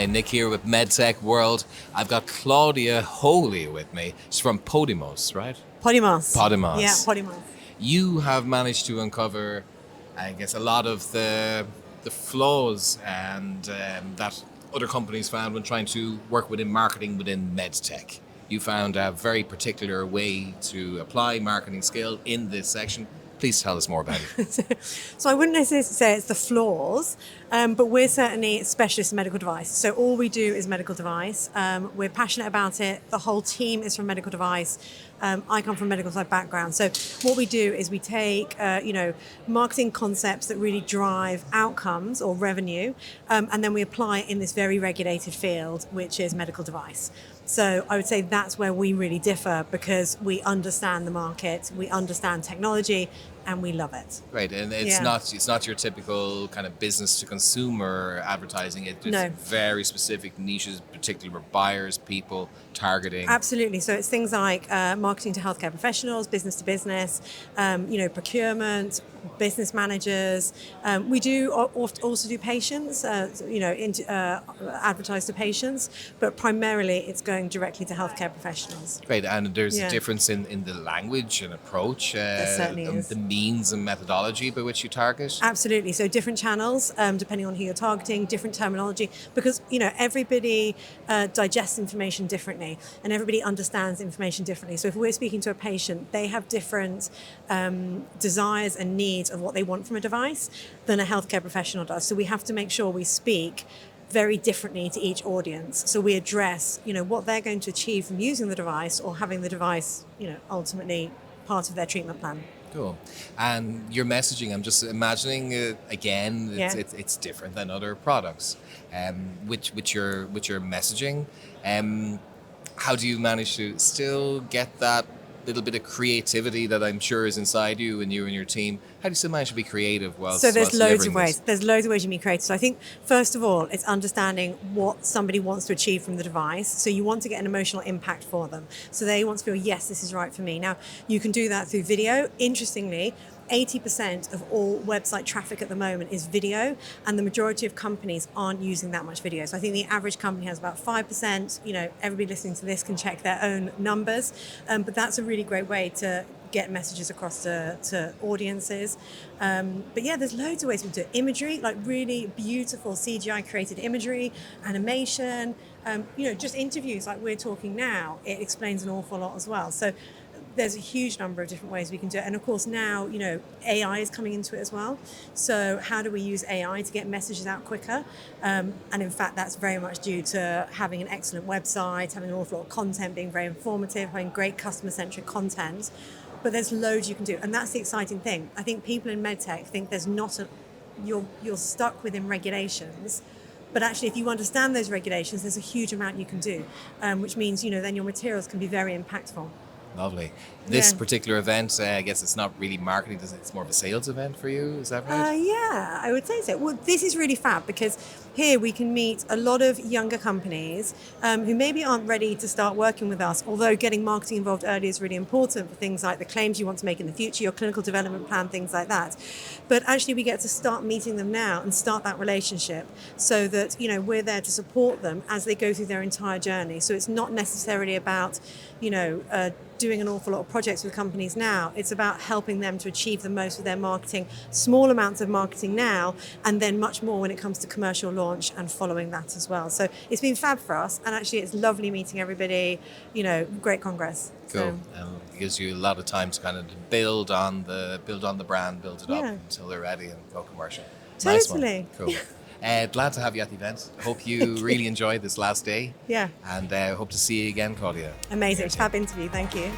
Hi, Nick here with MedTech World. I've got Claudia Holy with me. She's from Podymos, right? Podymos. Podymos. Yeah, Podymos. You have managed to uncover, I guess, a lot of the flaws and that other companies found when trying to work within marketing within MedTech. You found a very particular way to apply marketing skill in this section. Please tell us more about it. So I wouldn't necessarily say it's the flaws, but we're certainly specialists in medical device. So all we do is medical device. We're passionate about it. The whole team is from medical device. I come from a medical side background. So what we do is we take, marketing concepts that really drive outcomes or revenue, and then we apply it in this very regulated field, which is medical device. So I would say that's where we really differ, because we understand the market, we understand technology, and we love it. Right, and it's not your typical kind of business to consumer advertising. It's very specific niches, particular buyers, people, targeting. Absolutely. So it's things like marketing to healthcare professionals, business to business, procurement, business managers. We do also do patients, advertise to patients, but primarily it's going directly to healthcare professionals. Great, and there's a difference in the language and approach, there certainly is. The means and methodology by which you target. Absolutely. So different channels, depending on who you're targeting, different terminology, because everybody digests information differently, and everybody understands information differently. So if we're speaking to a patient, they have different desires and needs of what they want from a device than a healthcare professional does. So we have to make sure we speak very differently to each audience. So we address, what they're going to achieve from using the device or having the device, ultimately part of their treatment plan. Cool. And your messaging, I'm just imagining it's different than other products. With your messaging, how do you manage to still get that little bit of creativity that I'm sure is inside you and your team? How do you still manage to be creative whilst So there's loads of ways. this? There's loads of ways you can be creative. So I think, first of all, it's understanding what somebody wants to achieve from the device. So you want to get an emotional impact for them. So they want to feel, yes, this is right for me. Now, you can do that through video. Interestingly, 80% of all website traffic at the moment is video, and the majority of companies aren't using that much video. So I think the average company has about 5%. Everybody listening to this can check their own numbers, but that's a really great way to get messages across to audiences. But yeah, there's loads of ways we do it. Imagery, like really beautiful CGI created imagery, animation, just interviews like we're talking now. It explains an awful lot as well. So there's a huge number of different ways we can do it. And of course now, AI is coming into it as well. So how do we use AI to get messages out quicker? And in fact, that's very much due to having an excellent website, having an awful lot of content, being very informative, having great customer-centric content. But there's loads you can do. And that's the exciting thing. I think people in medtech think there's you're stuck within regulations. But actually, if you understand those regulations, there's a huge amount you can do, which means, then your materials can be very impactful. Lovely. This particular event, I guess it's not really marketing, it's more of a sales event for you, is that right? Yeah, I would say so. Well, this is really fab because here we can meet a lot of younger companies who maybe aren't ready to start working with us, although getting marketing involved early is really important for things like the claims you want to make in the future, your clinical development plan, things like that. But actually we get to start meeting them now and start that relationship so that, we're there to support them as they go through their entire journey. So it's not necessarily about, doing an awful lot of projects with companies now. It's about helping them to achieve the most with their marketing, small amounts of marketing now, and then much more when it comes to commercial launch and following that as well. So it's been fab for us, and actually it's lovely meeting everybody, great congress. Cool. It gives you a lot of time to kind of build on the brand, build it up until they're ready and go commercial. Totally. Nice one. Cool. Glad to have you at the event. Hope you really enjoyed this last day. Yeah. And hope to see you again, Claudia. Amazing. Fab interview. Thank you.